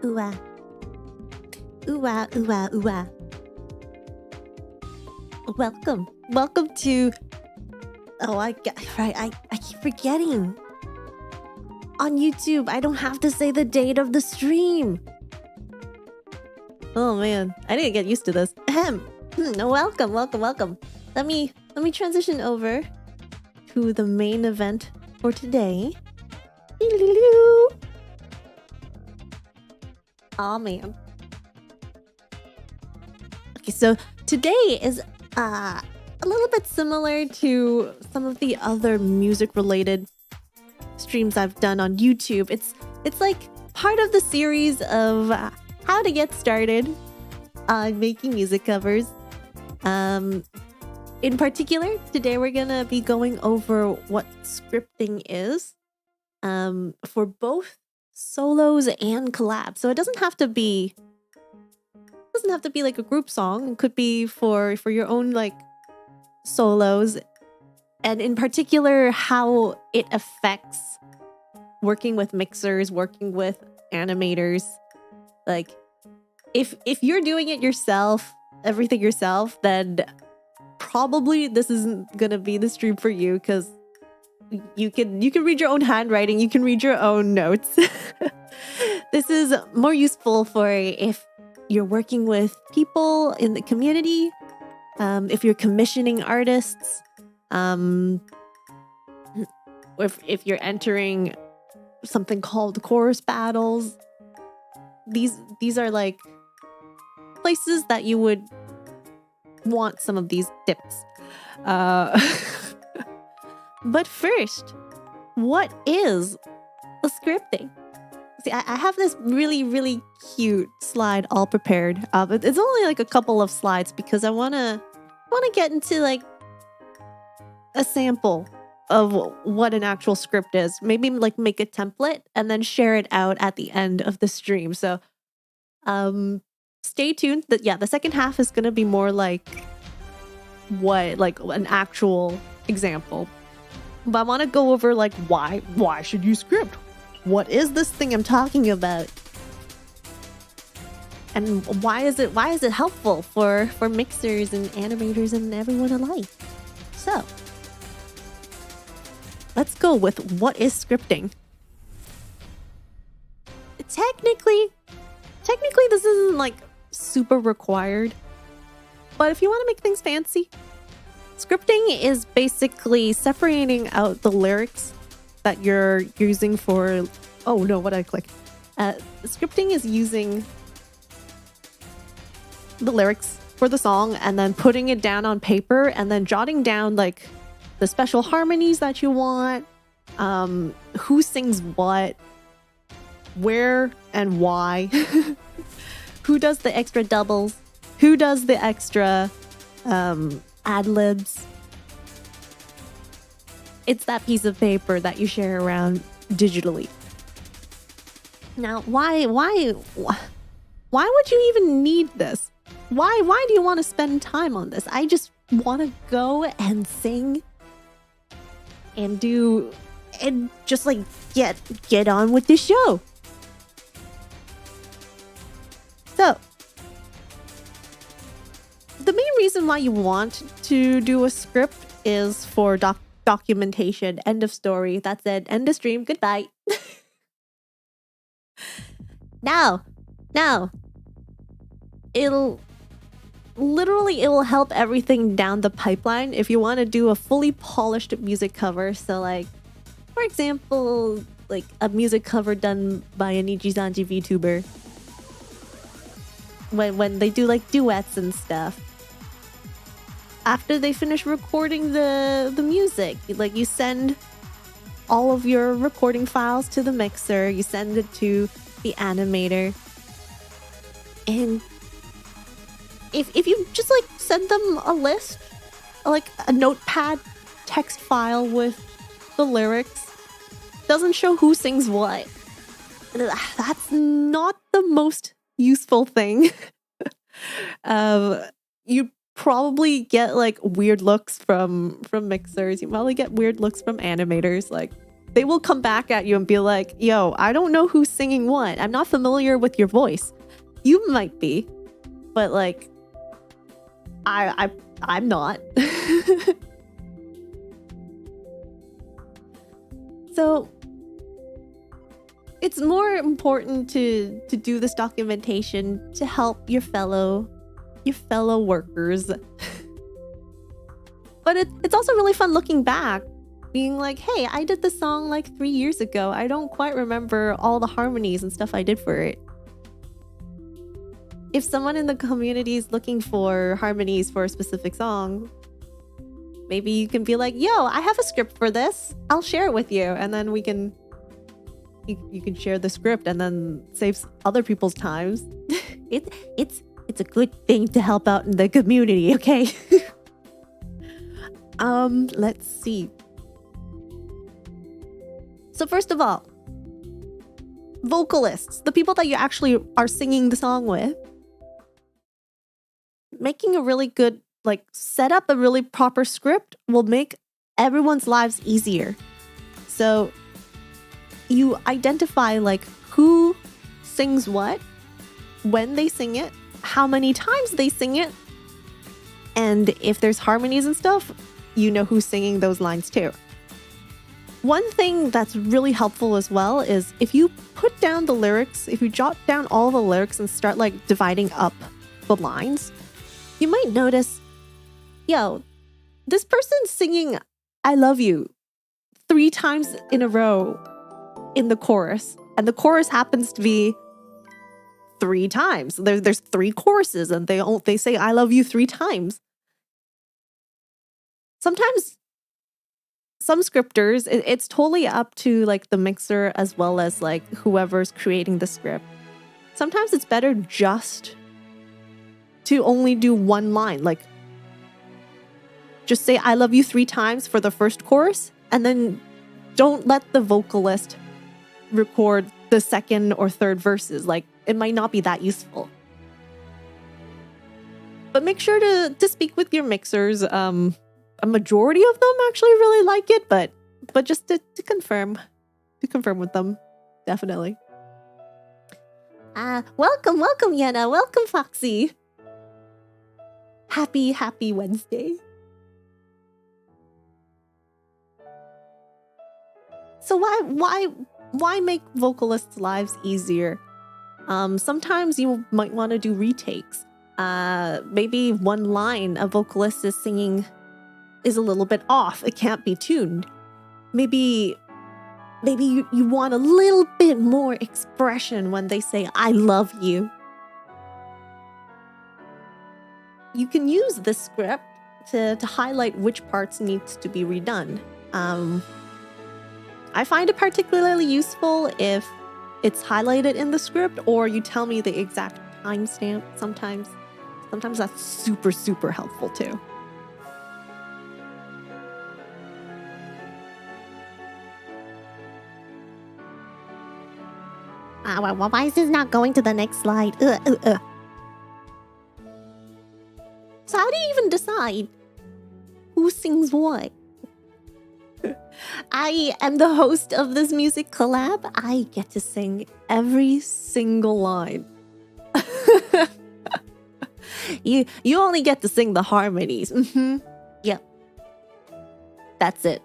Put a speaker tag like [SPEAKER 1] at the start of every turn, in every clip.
[SPEAKER 1] Ooh ah. Ooh ah, ooh ah, ooh ah. Welcome. Welcome to... Oh, I keep forgetting. On YouTube, I don't have to say the date of the stream. Oh man, I need to get used to this. Welcome. Let me transition over to the main event for today. Oh man. Okay, so today is a little bit similar to some of the other music-related streams I've done on YouTube. It's like part of the series of how to get started on making music covers. In particular, today we're gonna be going over what scripting is for both solos and collabs. So it doesn't have to be like a group song. It could be for your own like solos, and in particular how it affects working with mixers, working with animators. Like if you're doing it yourself, everything yourself, then probably this isn't gonna be the stream for you, because you can read your own handwriting, you can read your own notes. This is more useful for if you're working with people in the community, if you're commissioning artists, if you're entering something called chorus battles. These are like places that you would want some of these tips. But first, what is a scripting? See, I have this really cute slide all prepared. It's only like a couple of slides because I wanna get into like a sample of what an actual script is. Maybe like make a template and then share it out at the end of the stream. So stay tuned. The second half is gonna be more like an actual example. But I want to go over like why should you script? What is this thing I'm talking about? And why is it helpful for mixers and animators and everyone alike? So let's go with what is scripting. Technically this isn't like super required, but if you want to make things fancy, scripting is basically separating out the lyrics that you're using for... Oh no, what did I click? Scripting is using the lyrics for the song and then putting it down on paper and then jotting down like the special harmonies that you want, who sings what, where and why, who does the extra doubles, who does the extra ad-libs. It's that piece of paper that you share around digitally. Now, why would you even need this? Why do you want to spend time on this? I just want to go and sing and do and just like get on with the show. So the main reason why you want to do a script is for documentation. End of story. That's it. End of stream. Goodbye. Now, it will help everything down the pipeline if you want to do a fully polished music cover. So like, for example, like a music cover done by a Nijizanji VTuber. When they do like duets and stuff. After they finish recording the music, like you send all of your recording files to the mixer, you send it to the animator, and if you just like send them a list, like a notepad text file with the lyrics, doesn't show who sings what, that's not the most useful thing. You probably get like weird looks from mixers. You probably get weird looks from animators. Like, They will come back at you and be like, yo, I don't know who's singing what. I'm not familiar with your voice. You might be, but like, I'm not. So it's more important to do this documentation to help your fellow workers. But it's also really fun looking back, being like, hey, I did this song like 3 years ago. I don't quite remember all the harmonies and stuff I did for it. If someone in the community is looking for harmonies for a specific song, maybe you can be like, yo, I have a script for this. I'll share it with you. And then you can share the script and then saves other people's times. It's a good thing to help out in the community, okay? Let's see. So first of all, vocalists, the people that you actually are singing the song with, making a really good, like, set up a really proper script will make everyone's lives easier. So you identify like who sings what, when they sing it, how many times they sing it, and if there's harmonies and stuff, you know who's singing those lines too. One thing that's really helpful as well is if you put down the lyrics, if you jot down all the lyrics and start like dividing up the lines, you might notice, yo, this person's singing I love you 3 times in a row in the chorus, and the chorus happens to be 3 times. There's 3 choruses and they say I love you 3 times. Sometimes some scripters, it's totally up to like the mixer as well as like whoever's creating the script. Sometimes it's better just to only do 1 line, like just say I love you 3 times for the first chorus, and then don't let the vocalist record the second or third verses. Like, it might not be that useful. But make sure to speak with your mixers. A majority of them actually really like it, but just to confirm with them, definitely. Welcome, Yenna. Welcome, Foxy. Happy Wednesday. So why make vocalists' lives easier? Sometimes you might want to do retakes. Maybe 1 line a vocalist is singing is a little bit off. It can't be tuned. Maybe you want a little bit more expression when they say I love you. You can use this script to highlight which parts needs to be redone. I find it particularly useful if it's highlighted in the script or you tell me the exact timestamp sometimes. Sometimes that's super, super helpful too. Why is this not going to the next slide? So how do you even decide who sings what? I am the host of this music collab. I get to sing every single line. You only get to sing the harmonies. Yep. That's it.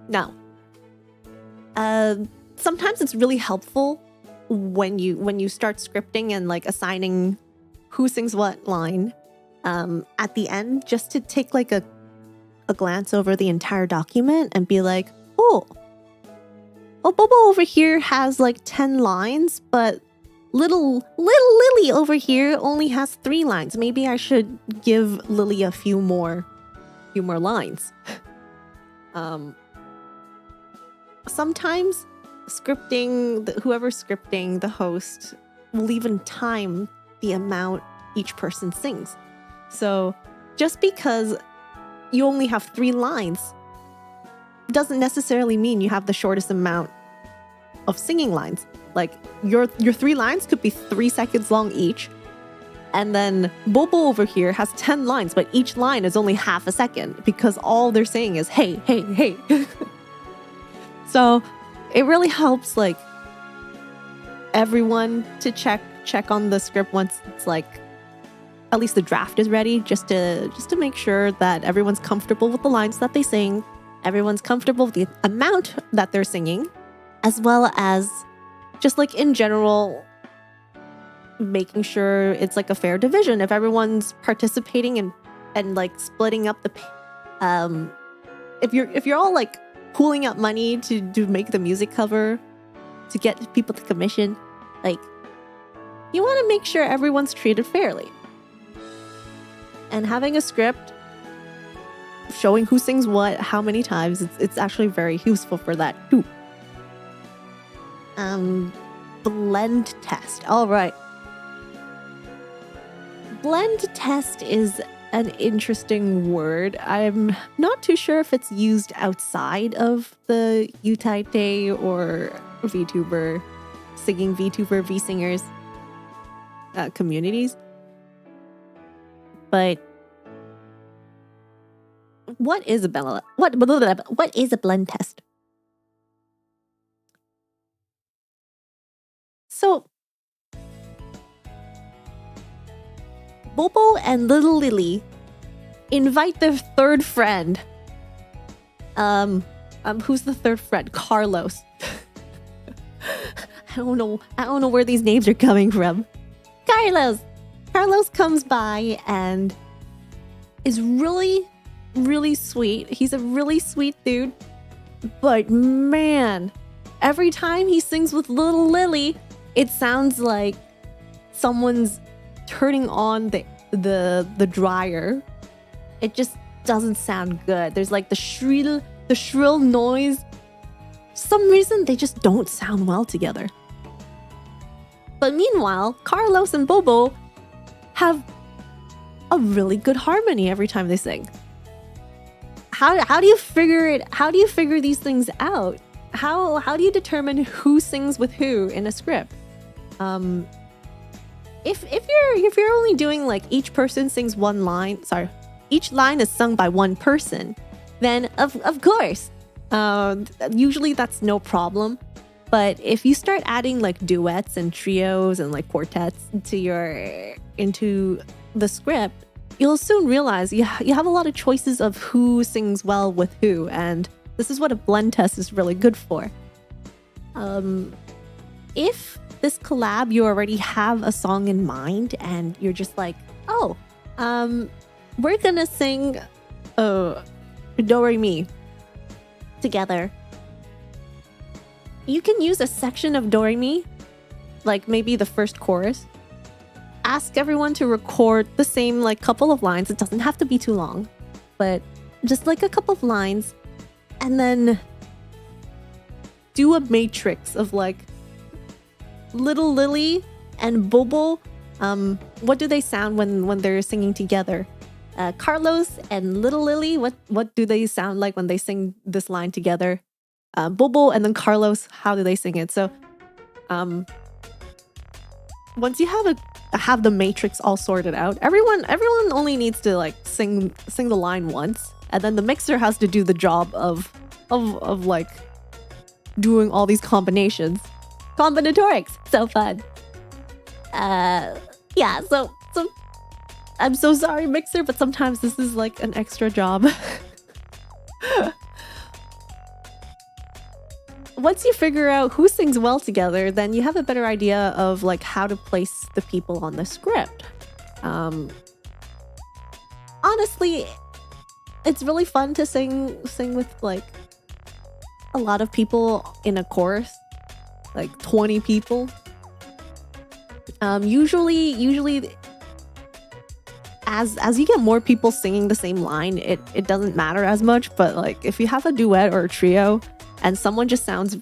[SPEAKER 1] Now, sometimes it's really helpful when you start scripting and like assigning who sings what line at the end, just to take like a glance over the entire document and be like, oh, Bobo over here has like 10 lines, but little Lily over here only has 3 lines. Maybe I should give Lily a few more lines. Sometimes whoever's scripting, the host, will even time the amount each person sings. So just because you only have 3 lines doesn't necessarily mean you have the shortest amount of singing lines. Like your 3 lines could be 3 seconds long each, and then Bobo over here has 10 lines, but each line is only half a second because all they're saying is hey, hey, hey. So it really helps like everyone to check on the script once it's like at least the draft is ready, just to make sure that everyone's comfortable with the lines that they sing, everyone's comfortable with the amount that they're singing, as well as just like in general making sure it's like a fair division. If everyone's participating and like splitting up the if you're all like pooling up money to make the music cover to get people to commission, like you want to make sure everyone's treated fairly. And having a script showing who sings what, how many times, it's actually very useful for that too. Blend test. All right. Blend test is an interesting word. I'm not too sure if it's used outside of the Utaite or VTuber, singing VTuber, V-singers communities. But what is a blend test? So Bobo and Little Lily invite their third friend. Who's the third friend? Carlos. I don't know where these names are coming from. Carlos comes by and is really, really sweet. He's a really sweet dude. But man, every time he sings with Little Lily, it sounds like someone's turning on the dryer. It just doesn't sound good. There's like the shrill noise. For some reason they just don't sound well together. But meanwhile, Carlos and Bobo have a really good harmony every time they sing. How do you figure it? How do you figure these things out? How do you determine who sings with who in a script? If you're only doing like each person sings one line, each line is sung by one person, then of course, usually that's no problem. But if you start adding like duets and trios and like quartets into the script, you'll soon realize you have a lot of choices of who sings well with who, and this is what a blend test is really good for. If this collab you already have a song in mind and you're just like, we're gonna sing Do Re Mi together, you can use a section of Do Re Mi, like maybe the first chorus. Ask everyone to record the same like couple of lines. It doesn't have to be too long, but just like a couple of lines, and then do a matrix of like Little Lily and Bobo. What do they sound when they're singing together? Carlos and Little Lily, what do they sound like when they sing this line together? Bobo and then Carlos, how do they sing it? So once you have the matrix all sorted out, everyone only needs to like sing the line once, and then the mixer has to do the job of like doing all these combinations. Combinatorics, so fun. Yeah, so I'm so sorry, mixer, but sometimes this is like an extra job. Once you figure out who sings well together, then you have a better idea of like how to place the people on the script. Honestly, it's really fun to sing with like a lot of people in a chorus, like 20 people. Usually as you get more people singing the same line, it doesn't matter as much. But like if you have a duet or a trio and someone just sounds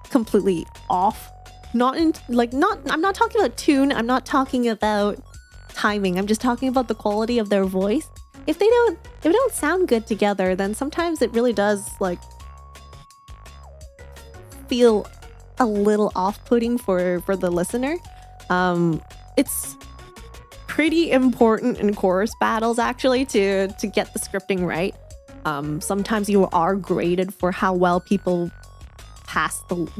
[SPEAKER 1] completely off, I'm not talking about tune, I'm not talking about timing, I'm just talking about the quality of their voice. If they don't sound good together, then sometimes it really does like feel a little off-putting for the listener. It's pretty important in chorus battles actually to get the scripting right. Sometimes you are graded for how pass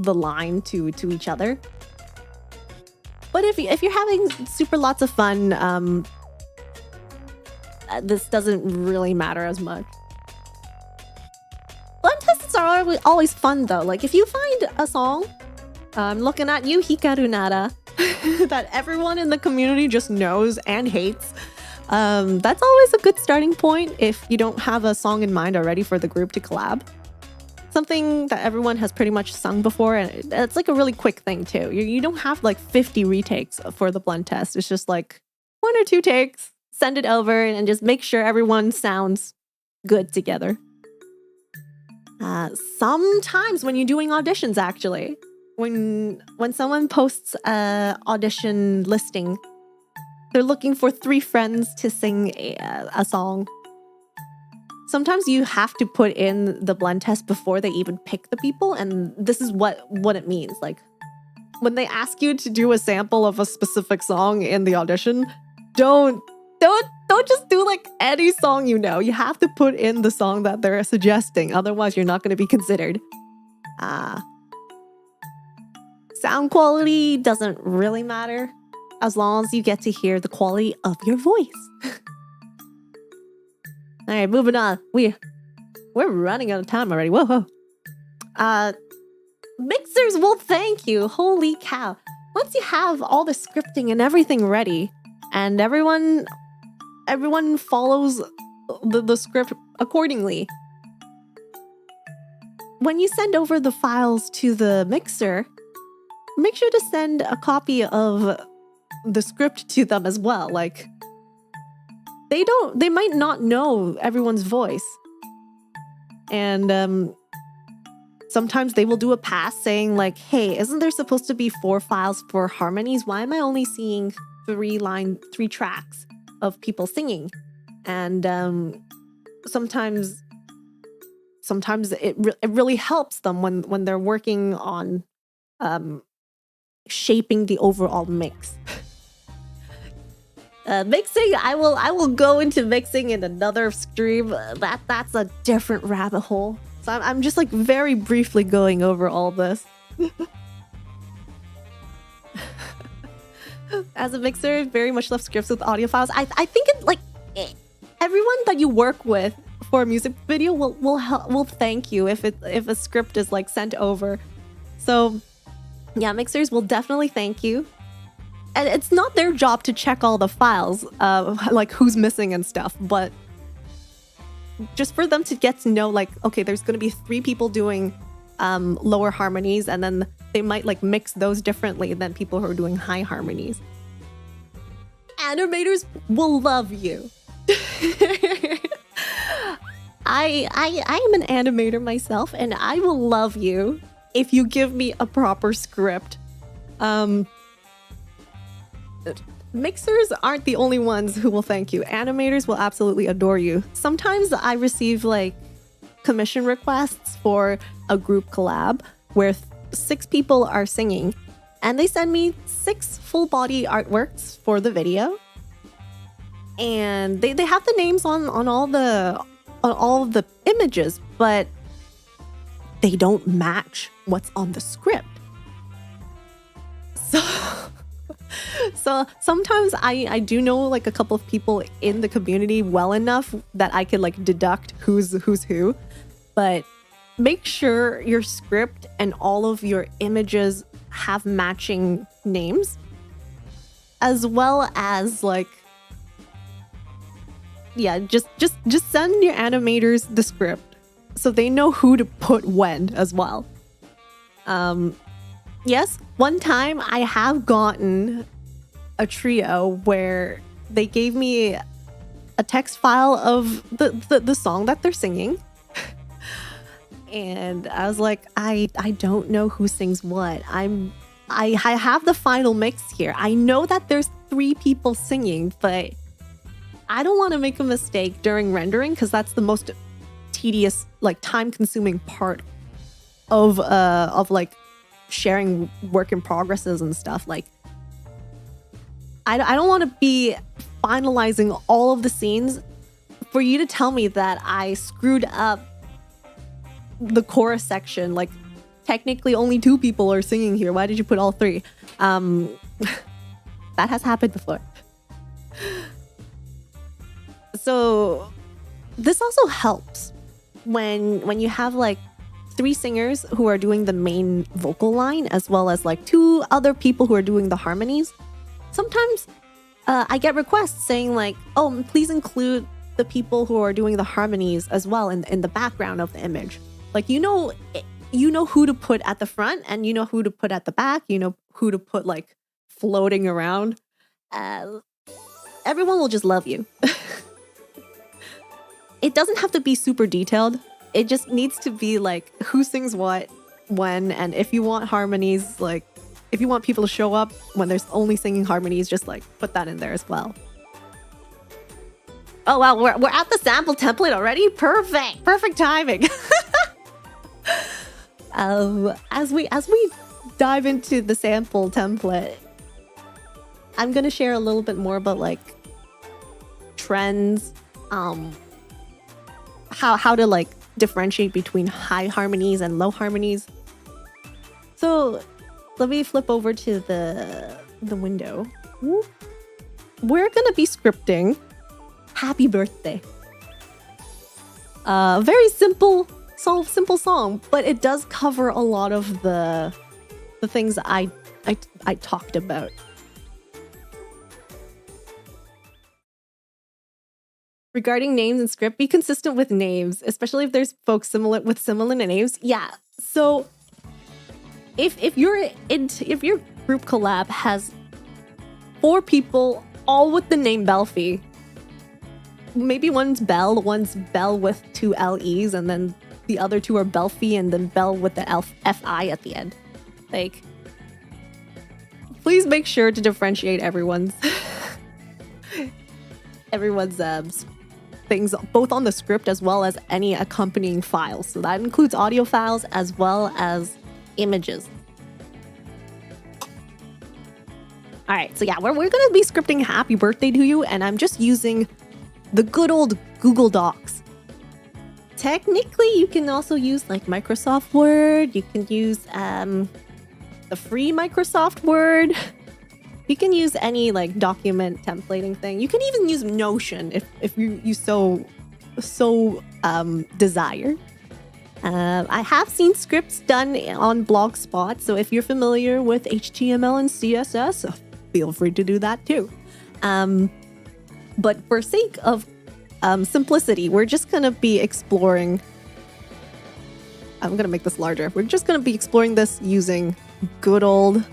[SPEAKER 1] the line to each other. But if you're having super lots of fun, this doesn't really matter as much. Blend tests are always fun though. Like if you find a song, I'm looking at you, Hikaru Nara, that everyone in the community just knows and hates. That's always a good starting point if you don't have a song in mind already for the group to collab. Something that everyone has pretty much sung before, and it's like a really quick thing too. You don't have like 50 retakes for the blend test. It's just like 1 or 2 takes, send it over, and just make sure everyone sounds good together. Sometimes when you're doing auditions, actually, when someone posts a audition listing, they're looking for 3 friends to sing a song. Sometimes you have to put in the blend test before they even pick the people, and this is what it means. Like when they ask you to do a sample of a specific song in the audition, don't just do like any song you know. You have to put in the song that they're suggesting, otherwise you're not going to be considered. Sound quality doesn't really matter as long as you get to hear the quality of your voice. All right, moving on. We're running out of time already. Whoa. Mixers will thank you. Holy cow. Once you have all the scripting and everything ready, and everyone follows the script accordingly, when you send over the files to the mixer, make sure to send a copy of the script to them as well. Like, they might not know everyone's voice. And sometimes they will do a pass saying like, hey, isn't there supposed to be 4 files for harmonies? Why am I only seeing 3 tracks of people singing? And sometimes it really helps them when they're working on shaping the overall mix. Mixing, I will go into mixing in another stream. That's a different rabbit hole. So I'm just like very briefly going over all this. As a mixer, very much love scripts with audio files. I think it like everyone that you work with for a music video will thank you if a script is like sent over. So yeah, mixers will definitely thank you. And it's not their job to check all the files, like who's missing and stuff, but just for them to get to know, like, okay, there's going to be 3 people doing lower harmonies, and then they might like mix those differently than people who are doing high harmonies. Animators will love you. I am an animator myself, and I will love you if you give me a proper script. Mixers aren't the only ones who will thank you. Animators will absolutely adore you. Sometimes I receive like commission requests for a group collab where 6 people are singing, and they send me 6 full body artworks for the video. And they have the names on all the images, but they don't match what's on the script. So sometimes I do know like a couple of people in the community well enough that I could like deduct who's who, but make sure your script and all of your images have matching names, as well as like, yeah, just send your animators the script so they know who to put when as well. Yes, one time I have gotten a trio where they gave me a text file of the song that they're singing. And I was like, I don't know who sings what. I have the final mix here. I know that there's 3 people singing, but I don't want to make a mistake during rendering because that's the most tedious, like time-consuming part of like sharing work in progresses and stuff. Like, I don't want to be finalizing all of the scenes for you to tell me that I screwed up the chorus section like technically only 2 people are singing here. Why did you put all 3? That has happened before. So this also helps when you have like 3 singers who are doing the main vocal line, as well as like 2 other people who are doing the harmonies. Sometimes I get requests saying like, oh, please include the people who are doing the harmonies as well in the background of the image. Like, you know who to put at the front, and you know who to put at the back, you know who to put like floating around. Everyone will just love you. It doesn't have to be super detailed. It just needs to be like who sings what, when, and if you want harmonies, like if you want people to show up when there's only singing harmonies, just like put that in there as well. Oh wow, we're at the sample template already? Perfect timing. As we dive into the sample template, I'm gonna share a little bit more about like trends, how to like differentiate between high harmonies and low harmonies. So let me flip over to the window. We're gonna be scripting Happy Birthday. Very simple song, but it does cover a lot of the things I talked about. Regarding names and script, be consistent with names, especially if there's folks with similar names. Yeah. So if your group collab has 4 people all with the name Belphie, maybe one's Bell with 2 LEs, and then the other 2 are Belphie and then Bell with the FI at the end. Like, please make sure to differentiate everyone's things, both on the script as well as any accompanying files. So that includes audio files as well as images. All right, so yeah, we're gonna be scripting Happy Birthday to you, and I'm just using the good old Google Docs. Technically, you can also use like Microsoft Word. You can use the free Microsoft Word. You can use any like document templating thing. You can even use Notion if you so desire. I have seen scripts done on Blogspot, so if you're familiar with HTML and CSS, feel free to do that too. But for sake of simplicity, we're just gonna be exploring. I'm gonna make this larger. We're just gonna be exploring this using good old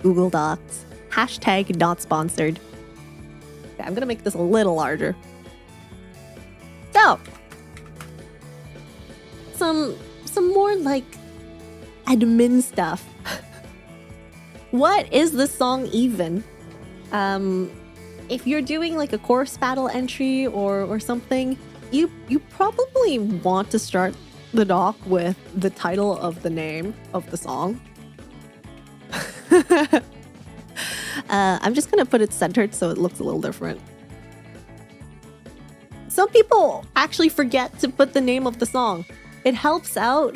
[SPEAKER 1] Google Docs. Hashtag not sponsored. Okay, I'm gonna make this a little larger. So, some more like admin stuff. What is this song even? If you're doing like a chorus battle entry or something, you probably want to start the doc with the title of the name of the song. I'm just gonna put it centered so it looks a little different. Some people actually forget to put the name of the song. It helps out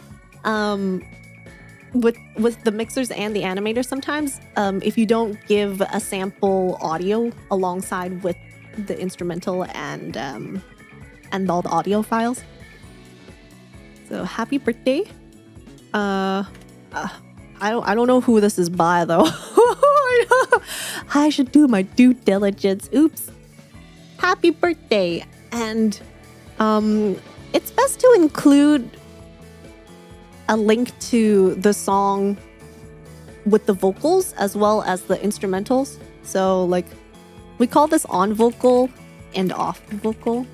[SPEAKER 1] with the mixers and the animators sometimes if you don't give a sample audio alongside with the instrumental and all the audio files. So Happy Birthday. I don't know who this is by though. I should do my due diligence. Oops. Happy Birthday. And it's best to include a link to the song with the vocals as well as the instrumentals. So like we call this on vocal and off vocal.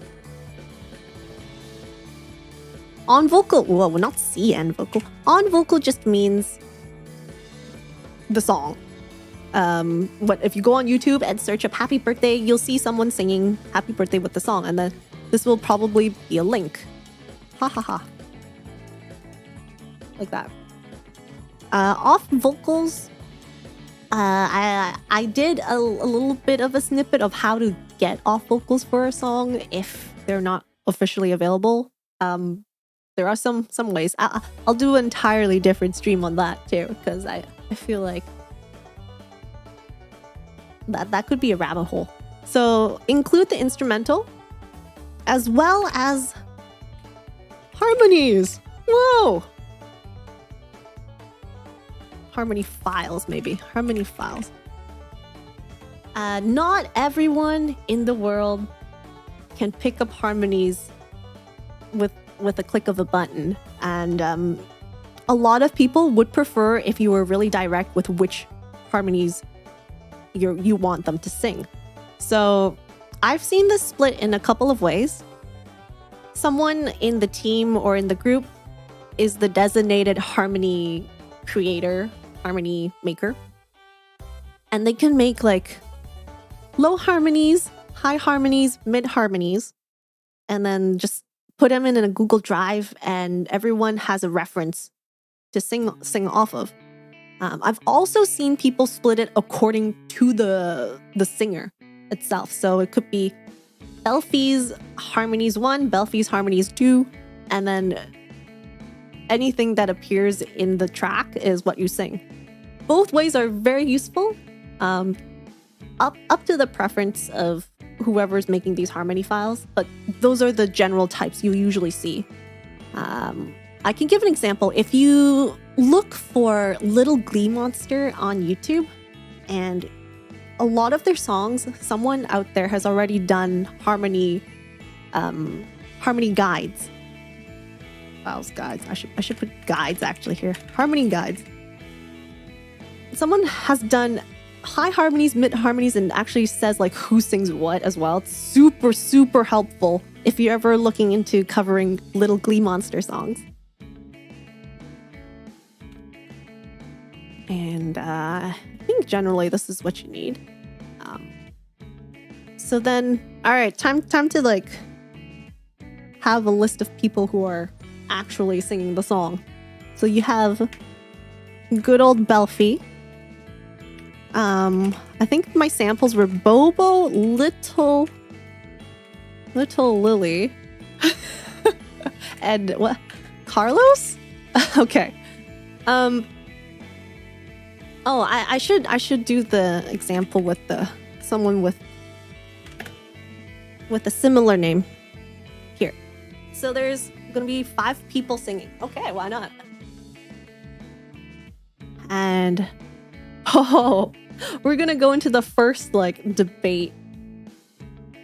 [SPEAKER 1] On vocal, well, not CN vocal. On vocal just means the song. But if you go on YouTube and search up Happy Birthday, you'll see someone singing Happy Birthday with the song, and then this will probably be a link. Ha ha ha. Like that. Off vocals, I did a little bit of a snippet of how to get off vocals for a song if they're not officially available. there are some ways. I'll do an entirely different stream on that too, because I feel like that could be a rabbit hole. So include the instrumental as well as harmonies. Whoa! Harmony files, maybe. Harmony files. Not everyone in the world can pick up harmonies with a click of a button. And a lot of people would prefer if you were really direct with which harmonies you want them to sing. So I've seen this split in a couple of ways. Someone in the team or in the group is the designated harmony creator, harmony maker. And they can make like low harmonies, high harmonies, mid harmonies, and then just put them in a Google Drive, and everyone has a reference to sing off of. I've also seen people split it according to the singer itself. So it could be Belphie's harmonies 1, Belphie's harmonies 2, and then anything that appears in the track is what you sing. Both ways are very useful. Up to the preference of whoever's making these harmony files, but those are the general types you usually see. I can give an example. If you look for Little Glee Monster on YouTube, and a lot of their songs, someone out there has already done harmony guides. Files guides. I should put guides actually here. Harmony guides. Someone has done high harmonies, mid harmonies, and actually says like who sings what as well. It's super, super helpful if you're ever looking into covering Little Glee Monster songs. And I think generally this is what you need. So then, all right, time to like have a list of people who are actually singing the song. So you have good old Belphie. I think my samples were Bobo, Little Lily, and what? Carlos? Okay. Oh, I should do the example with someone with a similar name here. So there's gonna be 5 people singing. Okay, why not? And we're gonna go into the first like debate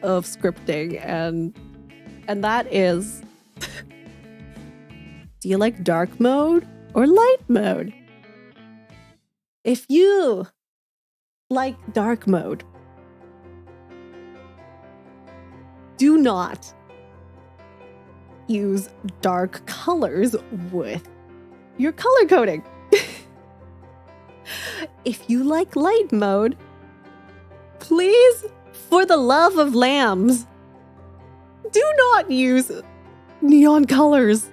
[SPEAKER 1] of scripting, and that is, do you like dark mode or light mode? If you like dark mode, do not use dark colors with your color coding. If you like light mode, please, for the love of lambs, do not use neon colors.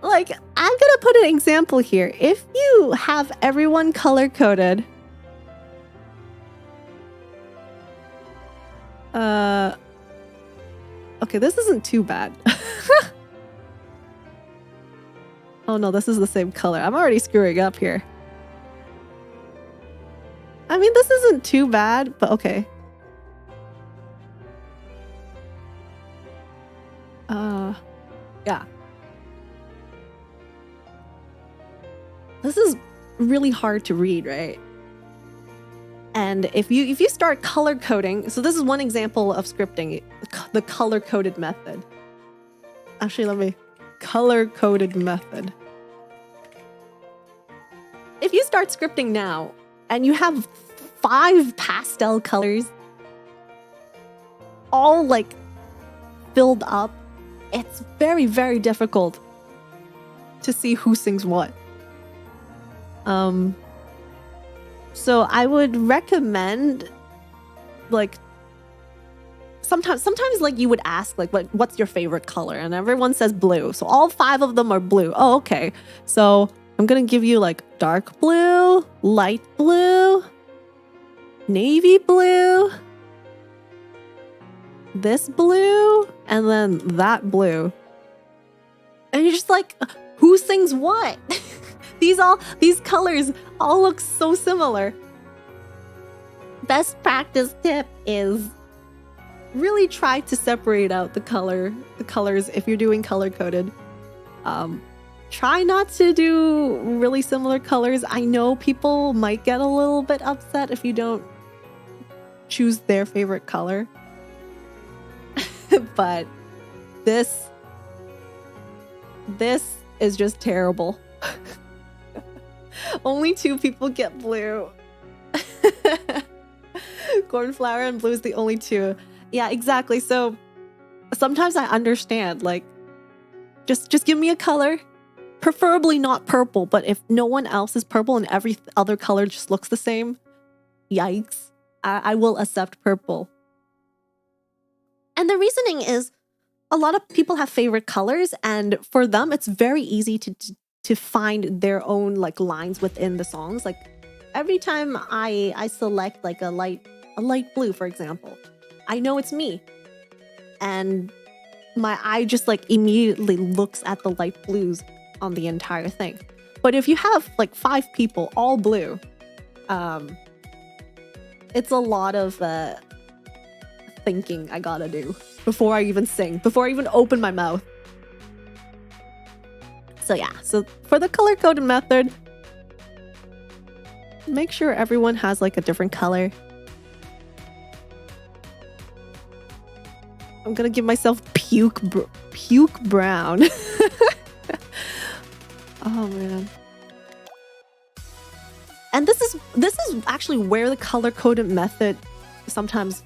[SPEAKER 1] Like, I'm gonna put an example here. If you have everyone color-coded, okay, this isn't too bad. Oh no, this is the same color. I'm already screwing up here. I mean, this isn't too bad, but okay. Yeah. This is really hard to read, right? And if you start color coding, so this is one example of scripting, the color coded method. Actually, let me color coded method. If you start scripting now and you have 5 pastel colors all like filled up, it's very, very difficult to see who sings what. So I would recommend, like, sometimes like you would ask like what's your favorite color, and everyone says blue, so all 5 of them are blue. Oh, okay, so I'm gonna give you like dark blue, light blue, navy blue, this blue and then that blue. And you're just like, who sings what? These colors all look so similar. Best practice tip is really try to separate out the colors if you're doing color coded. Try not to do really similar colors. I know people might get a little bit upset if you don't choose their favorite color. But this is just terrible. Only 2 people get blue. Cornflower and blue is the only 2. Yeah, exactly. So sometimes I understand, like, just give me a color. Preferably not purple, but if no one else is purple and every other color just looks the same, yikes, I will accept purple. And the reasoning is a lot of people have favorite colors, and for them, it's very easy to find their own like lines within the songs. Like every time I select like a light blue, for example, I know it's me, and my eye just like immediately looks at the light blues on the entire thing. But if you have like 5 people all blue, it's a lot of thinking I gotta do before I even sing, before I even open my mouth. So yeah, so for the color coded method, make sure everyone has like a different color. I'm gonna give myself puke brown. Oh man. And this is actually where the color coded method sometimes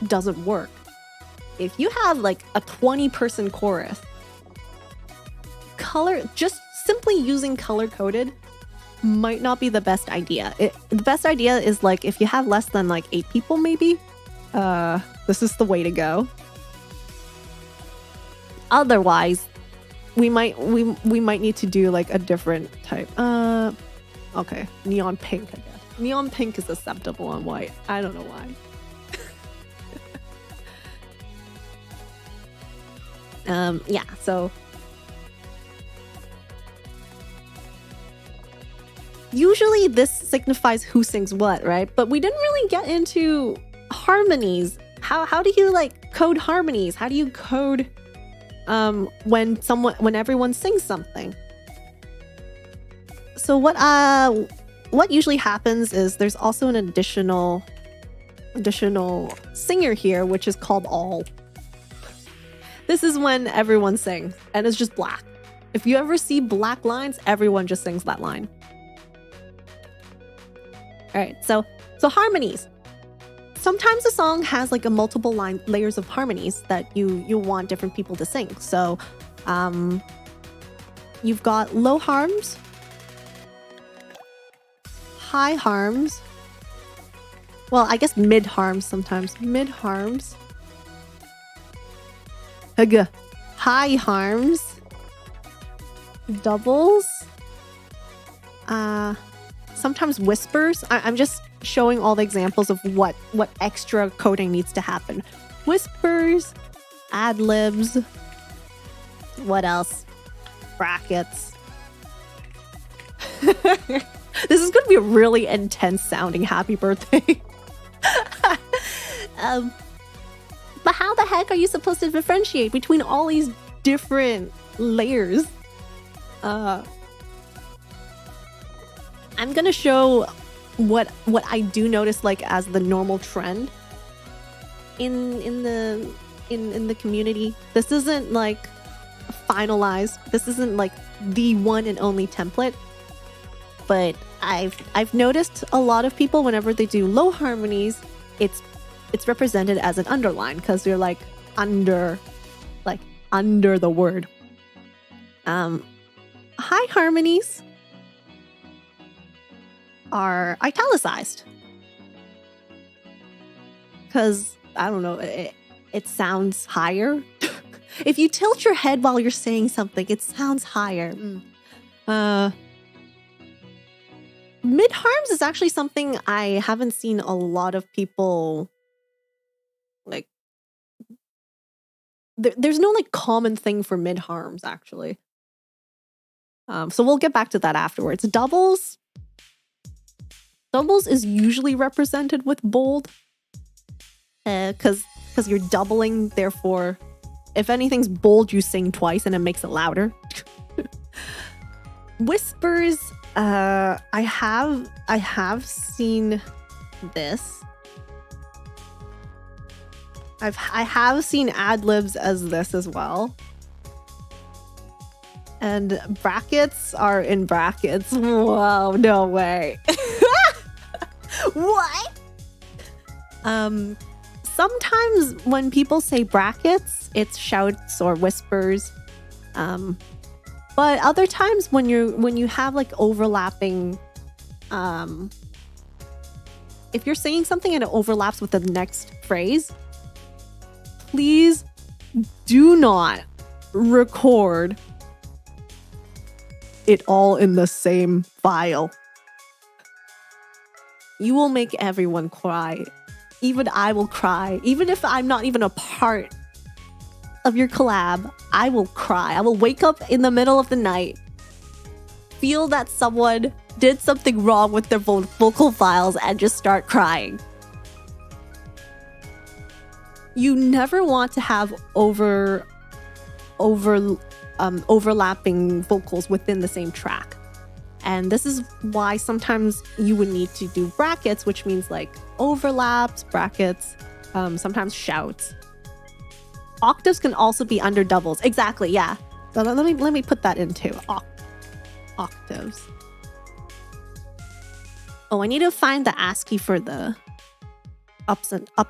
[SPEAKER 1] doesn't work. If you have like a 20-person chorus, just simply using color coded might not be the best idea. The best idea is like if you have less than like 8 people, maybe. This is the way to go. Otherwise, we might need to do like a different type. Okay, neon pink, I guess. Neon pink is acceptable on white. I don't know why. Yeah, so usually this signifies who sings what, right? But we didn't really get into harmonies. How do you like code harmonies? How do you code when everyone sings something? So what usually happens is there's also an additional singer here, which is called all. This is when everyone sings, and it's just black. If you ever see black lines, everyone just sings that line. All right, so harmonies. Sometimes a song has like a multiple layers of harmonies that you want different people to sing. So you've got low harms, high harms. Well, I guess mid harms sometimes. Mid harms. High harms. Doubles. Sometimes whispers. I'm just showing all the examples of what extra coding needs to happen. Whispers, ad-libs. What else? Brackets. This is going to be a really intense sounding happy birthday. But how the heck are you supposed to differentiate between all these different layers? I'm going to show what I do notice like as the normal trend in the community. This isn't like finalized. This isn't like the one and only template. But I've noticed a lot of people, whenever they do low harmonies, it's represented as an underline because you're like under the word. High harmonies are italicized because I don't know, it sounds higher. If you tilt your head while you're saying something, it sounds higher. Mid harms is actually something I haven't seen a lot of people like there's no like common thing for mid harms actually. So we'll get back to that afterwards. Doubles is usually represented with bold, because you're doubling. Therefore, if anything's bold, you sing twice and it makes it louder. Whispers, I have seen this. I have seen ad-libs as this as well. And brackets are in brackets. Whoa, no way. What? Sometimes when people say brackets, it's shouts or whispers. But other times when you have like overlapping, if you're saying something and it overlaps with the next phrase, please do not record it all in the same file. You will make everyone cry. Even I will cry. Even if I'm not even a part of your collab, I will cry. I will wake up in the middle of the night, feel that someone did something wrong with their vocal files, and just start crying. You never want to have overlapping vocals within the same track. And this is why sometimes you would need to do brackets, which means like overlaps, brackets, sometimes shouts. Octaves can also be under doubles. Exactly, yeah. So let me put that into octaves. Oh, I need to find the ASCII for the up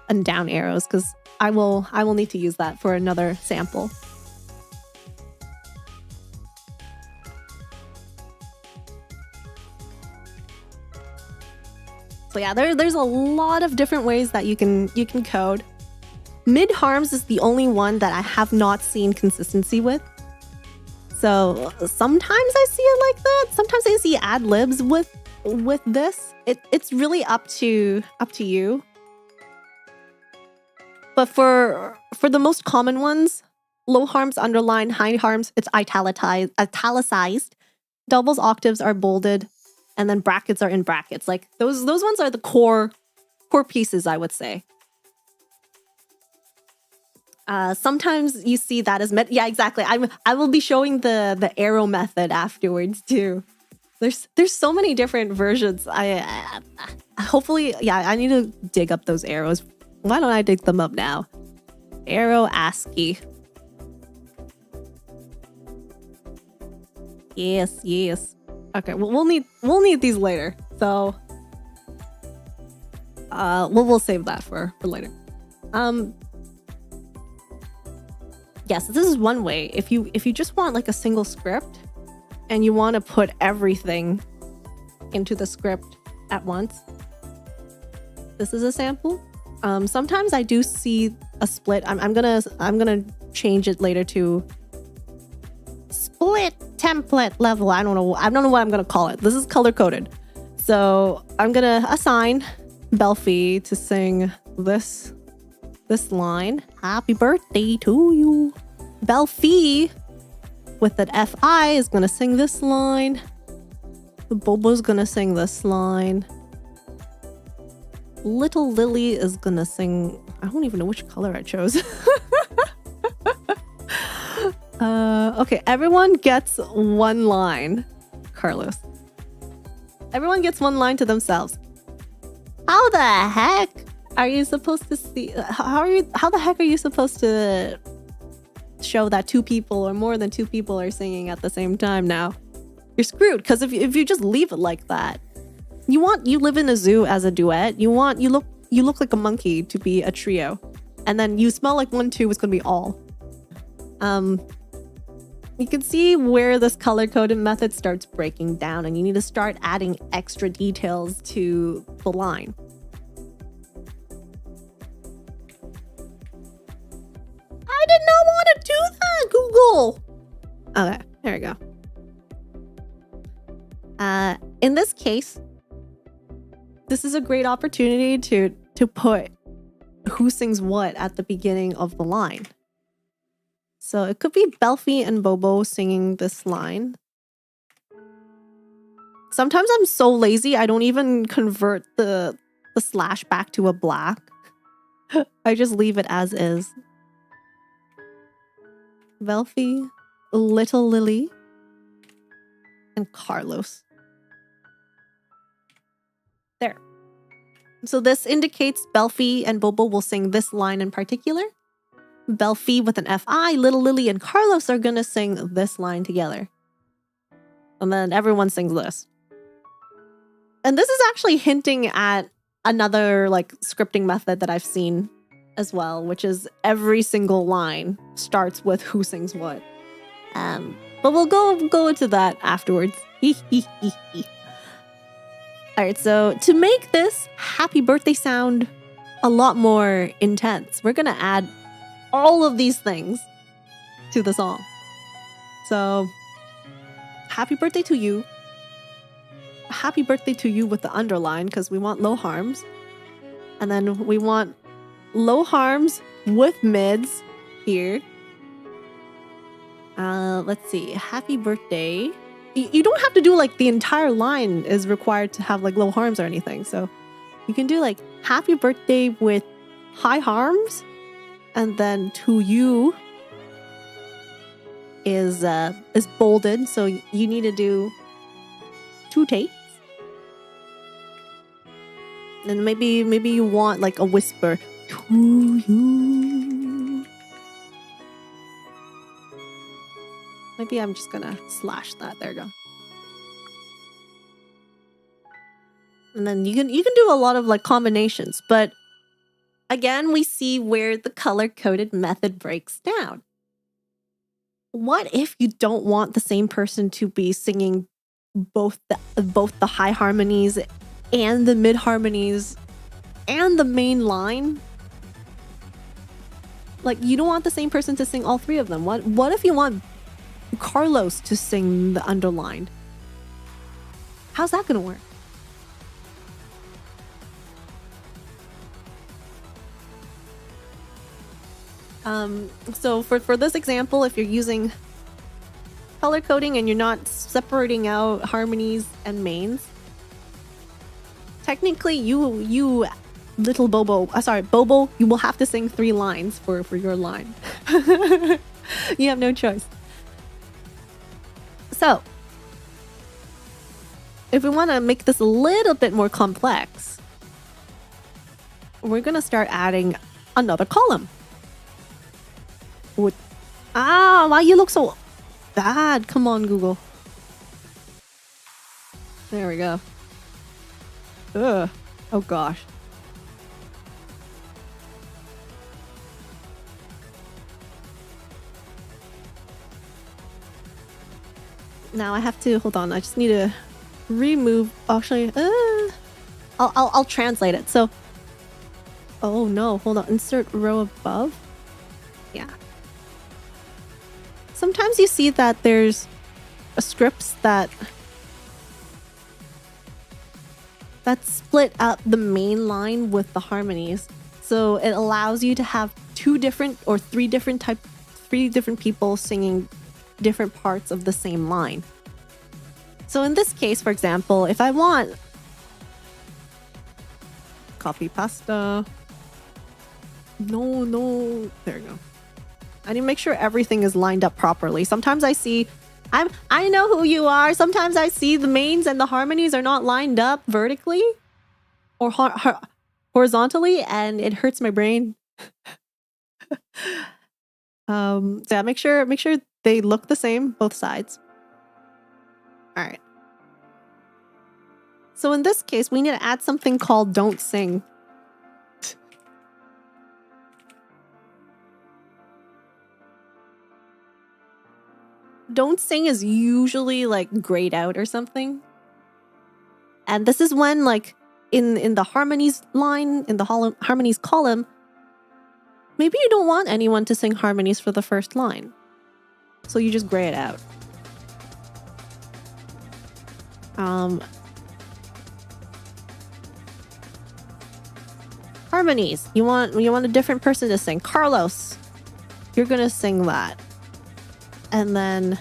[SPEAKER 1] and down arrows, because I will need to use that for another sample. So yeah, there's a lot of different ways that you can code. Mid harms is the only one that I have not seen consistency with. So sometimes I see it like that. Sometimes I see ad libs with this. It's really up to you. But for the most common ones, low harms underline, high harms it's italicized, doubles octaves are bolded, and then brackets are in brackets. Like those ones are the core pieces, I would say. Sometimes you see that as yeah, exactly. I will be showing the arrow method afterwards too. There's so many different versions. I hopefully, yeah, I need to dig up those arrows. Why don't I dig them up now? Arrow ASCII. Yes. Okay, well, we'll need these later. So we'll save that for later. Yes, this is one way. If you just want like a single script and you want to put everything into the script at once, this is a sample. Sometimes I do see a split. I'm gonna change it later to split template level. I don't know what I'm gonna call it. This is color coded. So I'm gonna assign Belphie to sing this line. Happy birthday to you. Belphie with an FI is gonna sing this line. Bobo's gonna sing this line. Little Lily is gonna sing. I don't even know which color I chose. Okay, everyone gets one line. Carlos. Everyone gets one line to themselves. How the heck are you supposed to see? How the heck are you supposed to show that two people or more than two people are singing at the same time now? You're screwed, because if you just leave it like that, you live in a zoo as a duet. You look like a monkey to be a trio, and then you smell like 1-2 is gonna be all. You can see where this color coded method starts breaking down, and you need to start adding extra details to the line. I did not want to do that, Google. Okay, there we go. In this case, this is a great opportunity to put who sings what at the beginning of the line. So it could be Belphie and Bobo singing this line. Sometimes I'm so lazy, I don't even convert the slash back to a black. I just leave it as is. Belphie, Little Lily, and Carlos. There. So this indicates Belphie and Bobo will sing this line in particular. Belphie with an F-I, Little Lily and Carlos are gonna sing this line together. And then everyone sings this. And this is actually hinting at another like scripting method that I've seen as well, which is every single line starts with who sings what. But we'll go into that afterwards. Alright, so to make this happy birthday sound a lot more intense, we're gonna add all of these things to the song. So, happy birthday to you. Happy birthday to you with the underline because we want low harms. And then we want low harms with mids here. Let's see. Happy birthday. You don't have to do like the entire line is required to have like low harms or anything. So you can do like happy birthday with high harms. And then to you is bolded. So you need to do 2 takes. And maybe you want like a whisper to you. Maybe I'm just gonna slash that. There you go. And then you can do a lot of like combinations, but again, we see where the color-coded method breaks down. What if you don't want the same person to be singing both the high harmonies and the mid harmonies and the main line? Like, you don't want the same person to sing all 3 of them. What if you want Carlos to sing the underlined? How's that gonna work? So for this example, if you're using color coding and you're not separating out harmonies and mains, technically you little Bobo, Bobo, you will have to sing 3 lines for your line. You have no choice. So if we want to make this a little bit more complex, we're gonna start adding another column. Why you look so bad? Come on, Google. There we go. Ugh. Oh gosh. Now I have to hold on. I just need to remove. Actually, I'll translate it. So, oh no, hold on. Insert row above. Yeah. Sometimes you see that there's scripts that split up the main line with the harmonies. So it allows you to have 2 different or 3 different people singing different parts of the same line. So in this case, for example, if I want copy pasta. No, there you go. I need to make sure everything is lined up properly. Sometimes I see, I know who you are. Sometimes I see the mains and the harmonies are not lined up vertically or horizontally, and it hurts my brain. So yeah, make sure they look the same, both sides. All right. So in this case, we need to add something called "Don't Sing." Don't sing is usually like grayed out or something. And this is when, like, in the harmonies line, in the harmonies column, maybe you don't want anyone to sing harmonies for the first line. So you just gray it out. Harmonies. You want a different person to sing. Carlos, you're gonna sing that. And then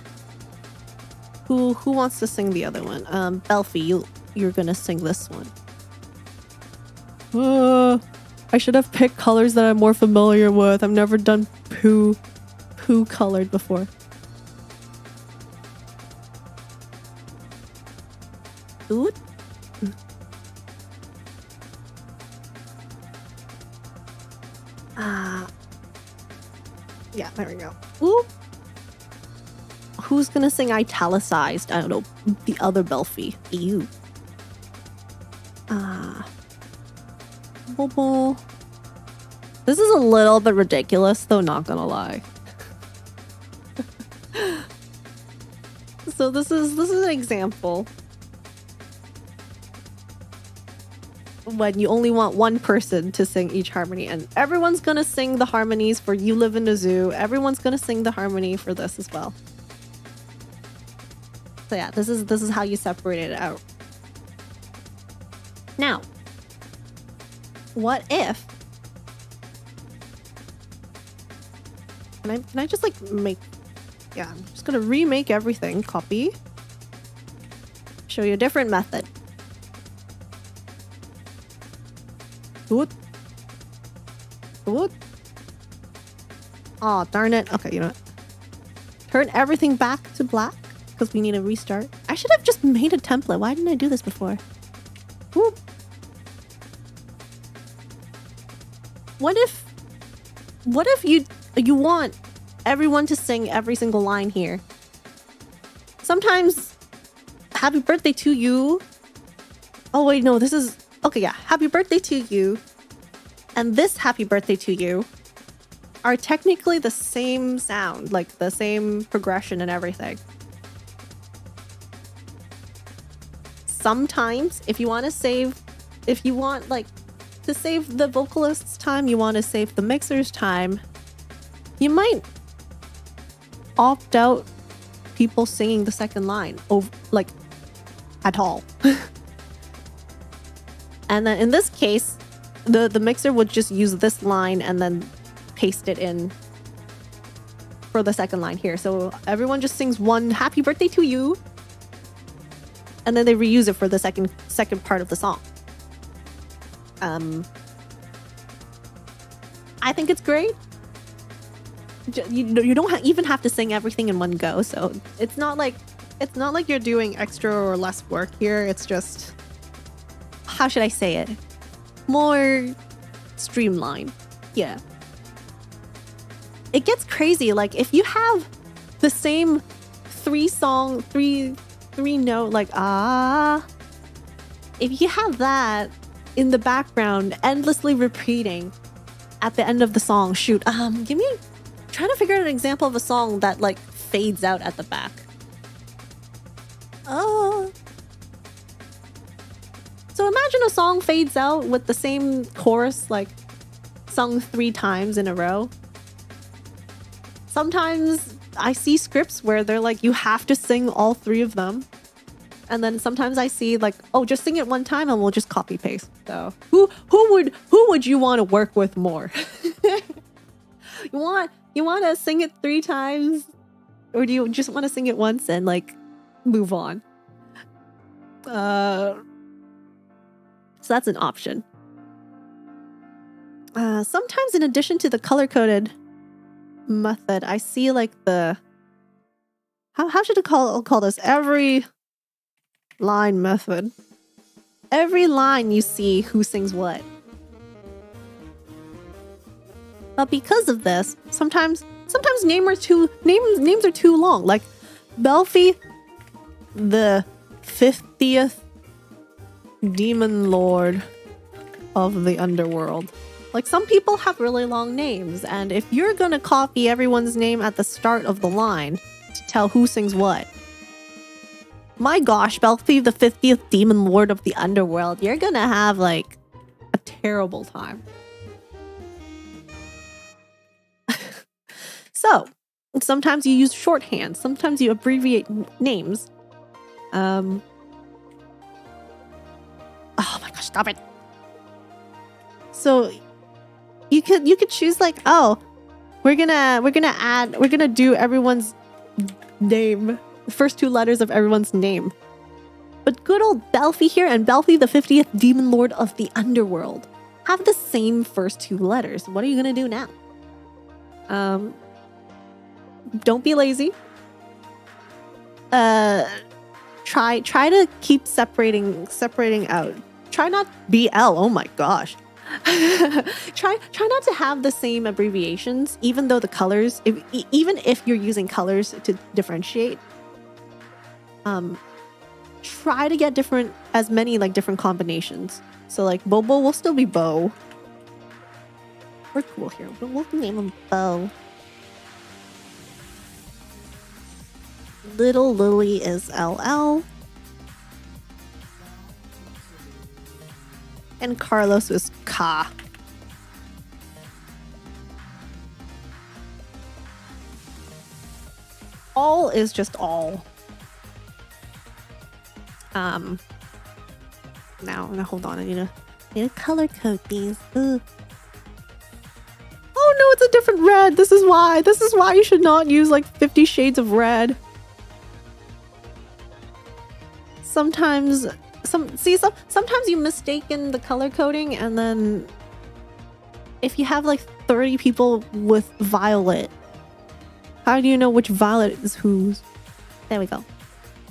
[SPEAKER 1] who wants to sing the other one? Belphie, you're gonna sing this one. I should have picked colors that I'm more familiar with. I've never done poo colored before. Ooh. Yeah, there we go. Ooh. Who's gonna sing italicized? I don't know. The other Belphie. Ew. This is a little bit ridiculous, though, not gonna lie. So this is an example. When you only want one person to sing each harmony, and everyone's gonna sing the harmonies for You Live in a Zoo. Everyone's gonna sing the harmony for this as well. So yeah, this is how you separate it out. Now, what if can I just like make, yeah, I'm just gonna remake everything, copy, show you a different method. What? Oh, darn it. Okay, you know what? Turn everything back to black because we need a restart. I should have just made a template. Why didn't I do this before? Whoop. What if you want everyone to sing every single line here? Sometimes happy birthday to you. Oh wait, no, this is okay, yeah. Happy birthday to you and this happy birthday to you are technically the same sound, like the same progression and everything. Sometimes if you want like to save the vocalist's time, you want to save the mixer's time, you might opt out people singing the second line like at all. And then in this case, the mixer would just use this line and then paste it in for the second line here. So everyone just sings one happy birthday to you, and then they reuse it for the second part of the song. I think it's great. You don't even have to sing everything in one go, so it's not like you're doing extra or less work here. It's just, how should I say it? More streamlined. Yeah. It gets crazy. Like if you have the same three note, like if you have that in the background endlessly repeating at the end of the song, shoot, trying to figure out an example of a song that like fades out at the back. So imagine a song fades out with the same chorus like sung 3 times in a row. Sometimes I see scripts where they're like, you have to sing all 3 of them. And then sometimes I see like, oh, just sing it one time and we'll just copy paste. So who would you want to work with more? You want to sing it 3 times, or do you just want to sing it once and like move on? So that's an option. Sometimes in addition to the color-coded method, I see like the how should I call this? Every line method. Every line you see who sings what. But because of this, sometimes names are too long. Like Belphie, the 50th demon lord of the underworld. Like some people have really long names, and if you're gonna copy everyone's name at the start of the line to tell who sings what, my gosh, Belphie, the 50th demon lord of the underworld, you're gonna have like a terrible time. So sometimes you use shorthand, sometimes you abbreviate names. Oh my gosh, stop it. So you could choose like, oh, we're gonna do everyone's name. The first 2 letters of everyone's name. But good old Belphie here and Belphie, the 50th Demon Lord of the Underworld, have the same first 2 letters. What are you gonna do now? Don't be lazy. Try to keep separating out. Try not BL. Oh my gosh. try not to have the same abbreviations, even though the colors, even if you're using colors to differentiate. Try to get as many like different combinations. So like Bobo will still be Bo. We're cool here. We'll name him Bo. Little Lily is LL. And Carlos was Ka. All is just all. Now hold on. I need to color code these. Ugh. Oh no, it's a different red. This is why you should not use like 50 shades of red. Sometimes you mistaken the color coding, and then if you have like 30 people with violet, how do you know which violet is whose? There we go.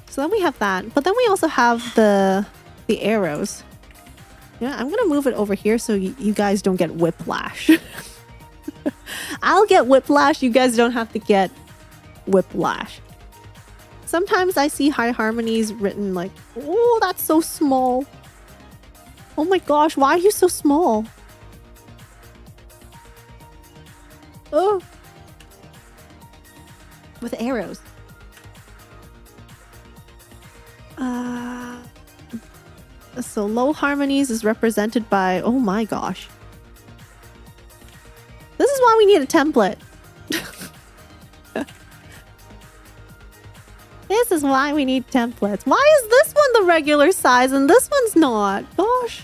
[SPEAKER 1] So then we have that, but then we also have the arrows. Yeah, I'm gonna move it over here so you guys don't get whiplash. I'll get whiplash. You guys don't have to get whiplash. Sometimes I see high harmonies written like, oh, that's so small. Oh my gosh, why are you so small? Oh. With arrows. So low harmonies is represented by, oh my gosh. This is why we need a template. This is why we need templates. Why is this one the regular size and this one's not? Gosh.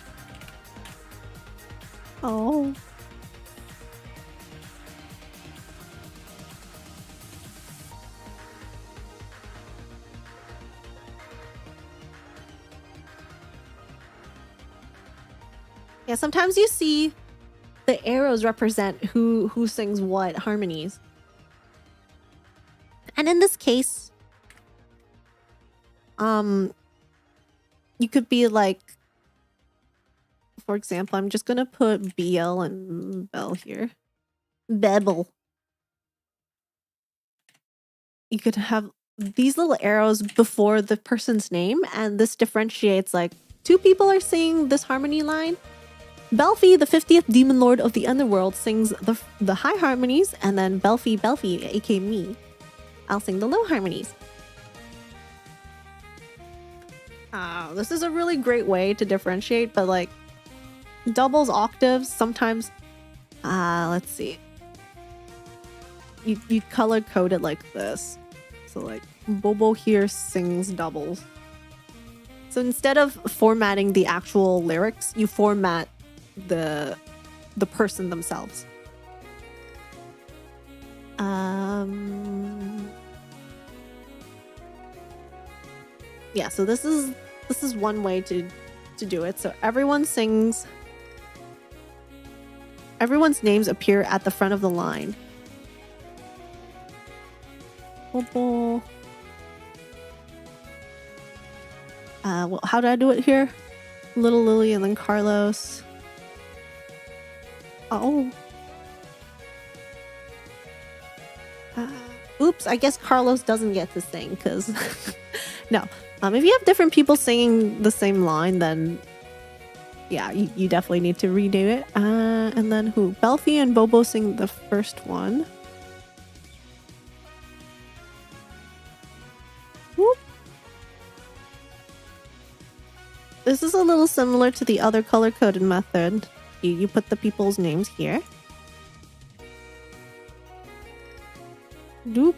[SPEAKER 1] Oh. Yeah, sometimes you see the arrows represent who sings what harmonies. And in this case, you could be like, for example, I'm just gonna put BL and Bell here. Bebel. You could have these little arrows before the person's name, and this differentiates like 2 people are singing this harmony line. Belphie, the 50th Demon Lord of the Underworld, sings the high harmonies, and then Belphie, aka me, I'll sing the low harmonies. This is a really great way to differentiate, but like doubles octaves sometimes. Let's see. You color code it like this. So like Bobo here sings doubles. So instead of formatting the actual lyrics, you format the person themselves. Yeah, so this is one way to do it. So everyone's names appear at the front of the line. Well, how do I do it here? Little Lily and then Carlos. Oh. Oops, I guess Carlos doesn't get to sing because no. If you have different people singing the same line, then yeah, you definitely need to redo it. And then who? Belphie and Bobo sing the first one. Whoop. This is a little similar to the other color-coded method. You put the people's names here. Doop.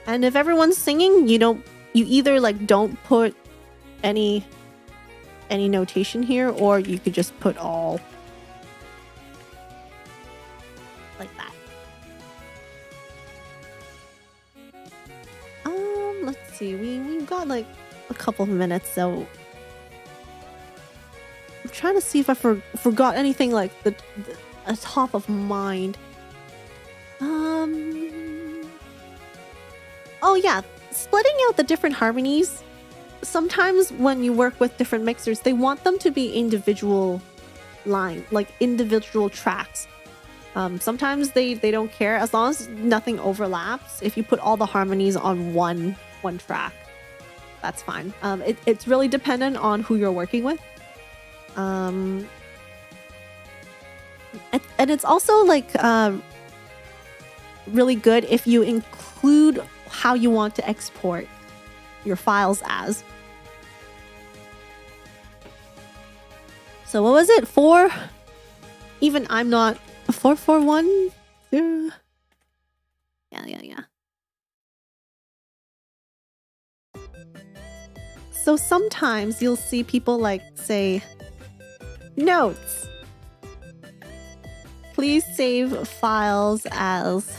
[SPEAKER 1] And if everyone's singing, you either like don't put any notation here, or you could just put all. like that. Let's see. We've got like a couple of minutes, so I'm trying to see if I forgot anything like the top of mind. Oh yeah, splitting out the different harmonies. Sometimes when you work with different mixers, they want them to be individual line, like individual tracks. Sometimes they don't care as long as nothing overlaps. If you put all the harmonies on one track, that's fine. It's really dependent on who you're working with. And it's also like really good if you include how you want to export your files as. So what was it? 4? Even I'm not 441. Yeah. So sometimes you'll see people like say, notes. Please save files as.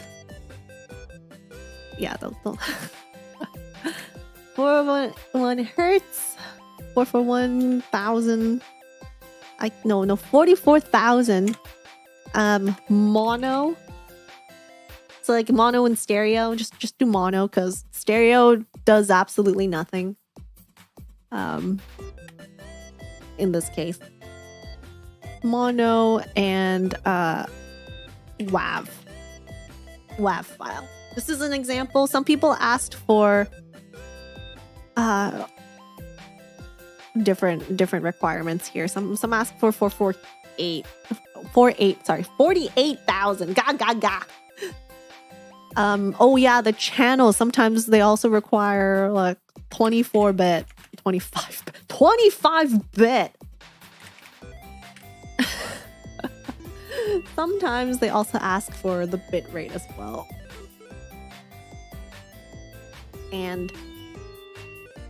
[SPEAKER 1] Yeah, they'll 441 hertz, 441,000. No, 44,000. Mono. So like mono and stereo. Just do mono because stereo does absolutely nothing. In this case, mono and WAV file. This is an example. Some people asked for different requirements here. Some asked for 48,000. Ga. Oh yeah, the channel. Sometimes they also require like 24-bit, 25-bit. Sometimes they also ask for the bit rate as well. And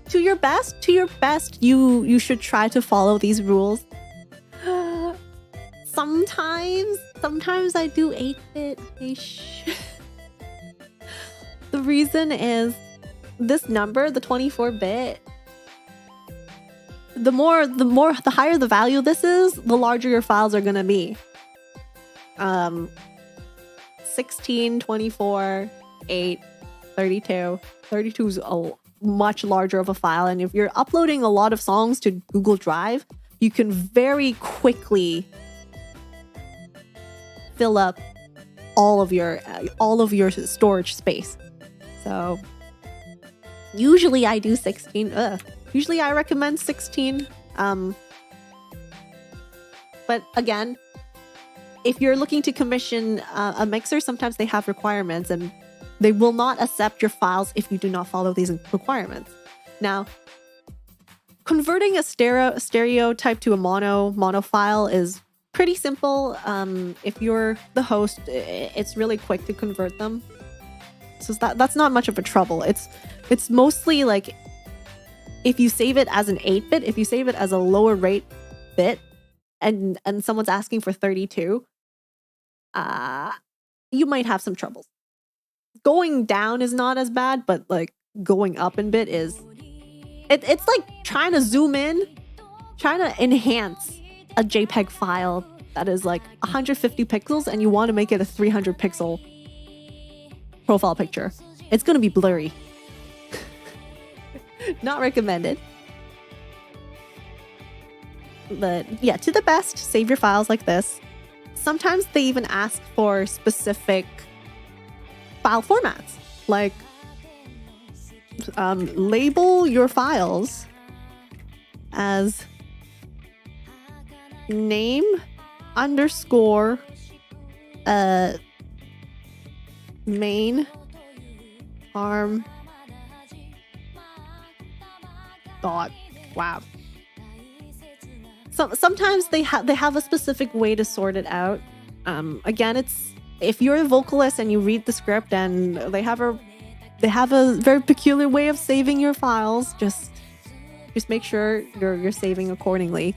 [SPEAKER 1] to your best, you should try to follow these rules. Sometimes I do 8-bit. The reason is this number, the 24-bit. The higher the value this is, the larger your files are gonna be. 16, 24, 8, 32. 32 is much larger of a file, and if you're uploading a lot of songs to Google Drive, you can very quickly fill up all of your storage space. So usually I do 16. Usually I recommend 16. But again, if you're looking to commission a mixer, sometimes they have requirements and they will not accept your files if you do not follow these requirements. Now, converting a stereo type to a mono file is pretty simple. If you're the host, it's really quick to convert them. So that's not much of a trouble. It's mostly like if you save it as an 8-bit, if you save it as a lower rate bit, and someone's asking for 32, you might have some troubles. Going down is not as bad, but like going up in bit is it's like trying to zoom in, trying to enhance a JPEG file that is like 150 pixels and you want to make it a 300 pixel profile picture. It's going to be blurry. Not recommended. But yeah, to the best, save your files like this. Sometimes they even ask for specific file formats, like label your files as name underscore main harm dot wow. Sometimes they have a specific way to sort it out. Again, it's if you're a vocalist and you read the script and they have a very peculiar way of saving your files, just make sure you're saving accordingly.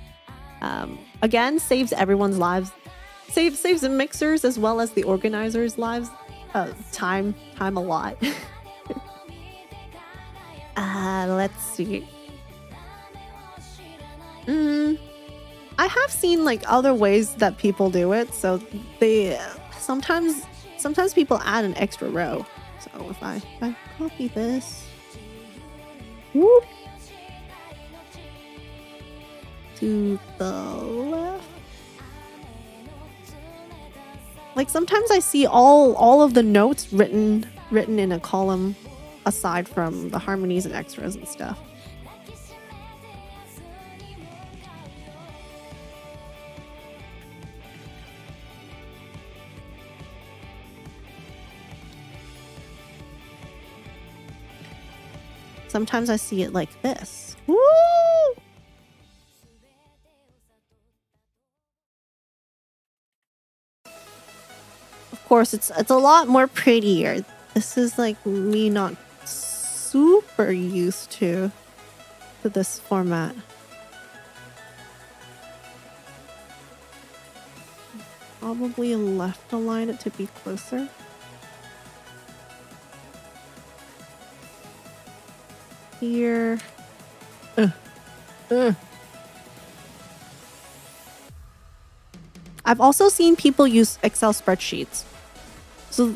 [SPEAKER 1] Again, saves everyone's lives saves the mixers as well as the organizers' lives time a lot. Let's see. I have seen like other ways that people do it. So they sometimes people add an extra row. So if I copy this, whoop, to the left. Like sometimes I see all of the notes written in a column aside from the harmonies and extras and stuff. Sometimes I see it like this. Woo! Of course, it's a lot more prettier. This is like me not super used to this format. Probably left align it to be closer. Here. I've also seen people use Excel spreadsheets. So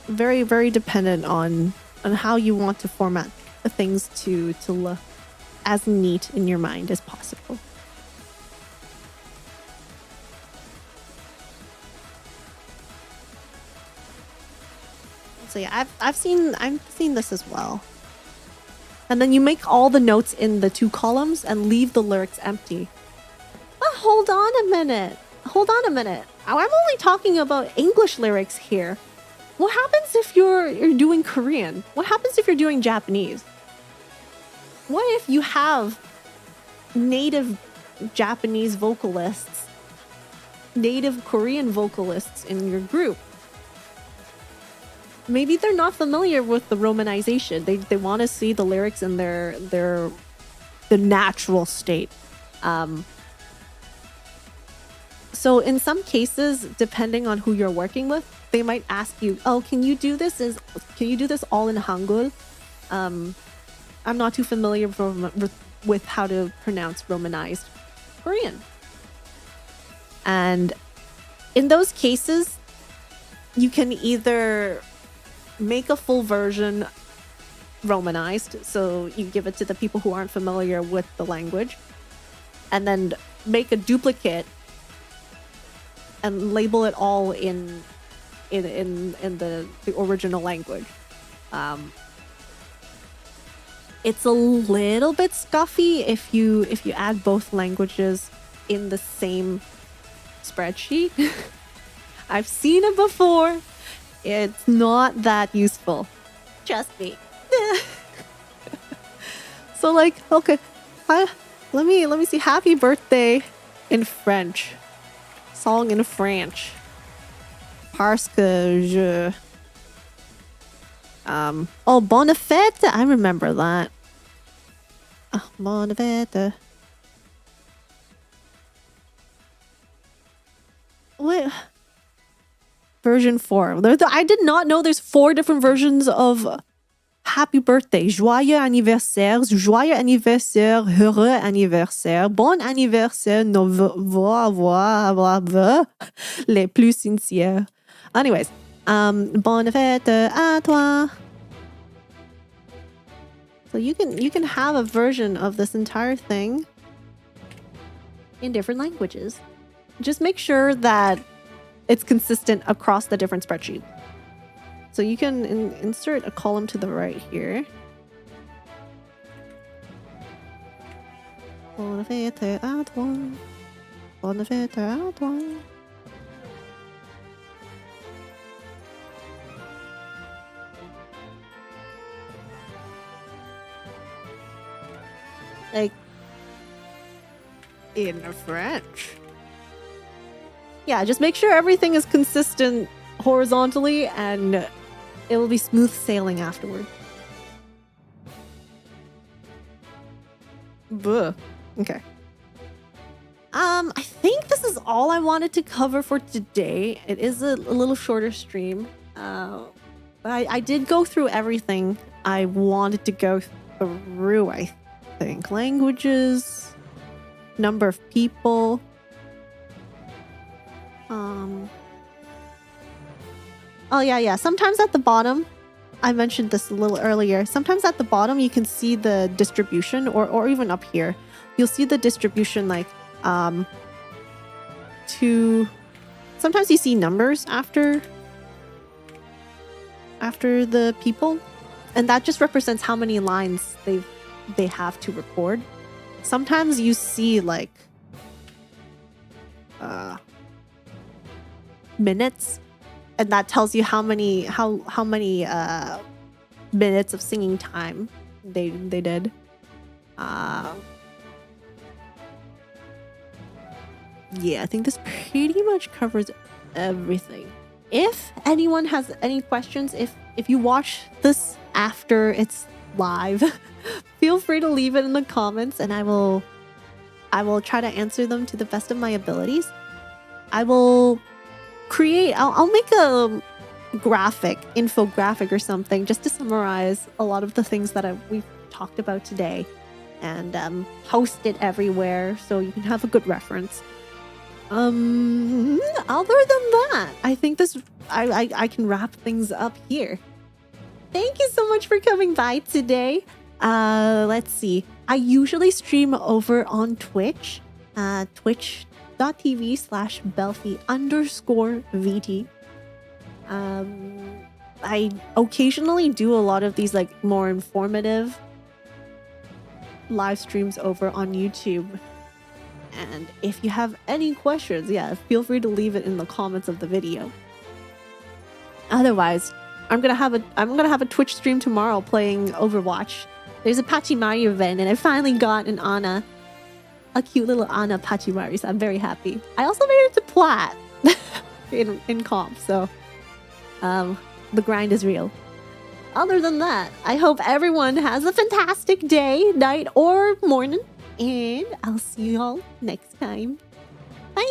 [SPEAKER 1] very, very dependent on how you want to format the things to look as neat in your mind as possible. So yeah, I've seen this as well. And then you make all the notes in the 2 columns and leave the lyrics empty. But hold on a minute. I'm only talking about English lyrics here. What happens if you're doing Korean? What happens if you're doing Japanese? What if you have native Japanese vocalists, native Korean vocalists in your group? Maybe they're not familiar with the romanization. They want to see the lyrics in the natural state. So in some cases, depending on who you're working with, they might ask you, "Oh, can you do this all in Hangul?" I'm not too familiar with how to pronounce romanized Korean. And in those cases, you can either make a full version romanized, so you give it to the people who aren't familiar with the language, and then make a duplicate and label it all in the original language. It's a little bit scuffy if you add both languages in the same spreadsheet. I've seen it before. It's not that useful. Trust me. So like, okay, let me see. Happy birthday in French. Song in French. Parce que je... Oh, bonne fête. I remember that. Oh, bonne fête. Wait. Version 4. I did not know there's 4 different versions of happy birthday. Joyeux anniversaire, heureux anniversaire, bon anniversaire, les plus sincères. Anyways, bonne fête à toi. So you can have a version of this entire thing in different languages. Just make sure that it's consistent across the different spreadsheets. So you can insert a column to the right here. Bonne fête à toi. Bonne fête à toi. Like in French. Yeah, just make sure everything is consistent horizontally and it will be smooth sailing afterward. Buh. Okay. I think this is all I wanted to cover for today. It is a little shorter stream. But I did go through everything I wanted to go through, I think. Languages, number of people. Oh yeah. Sometimes at the bottom, I mentioned this a little earlier. Sometimes at the bottom you can see the distribution, or even up here. You'll see the distribution like sometimes you see numbers after the people, and that just represents how many lines they have to record. Sometimes you see like minutes, and that tells you how many minutes of singing time they did. Yeah, I think this pretty much covers everything. If anyone has any questions, if you watch this after it's live, feel free to leave it in the comments, and I will try to answer them to the best of my abilities. I'll make a infographic or something, just to summarize a lot of the things that we've talked about today, and post it everywhere so you can have a good reference. Other than that, I think I can wrap things up here. Thank you so much for coming by today. Let's see. I usually stream over on Twitch, twitch.tv/Belphie_VT. I occasionally do a lot of these like more informative live streams over on YouTube. And if you have any questions, feel free to leave it in the comments of the video. Otherwise, I'm gonna have a Twitch stream tomorrow playing Overwatch. There's a Pachimari event, and I finally got an Ana, a cute little Ana Pachimari. So I'm very happy. I also made it to plat in comp, so the grind is real. Other than that, I hope everyone has a fantastic day, night, or morning. And I'll see you all next time. Bye!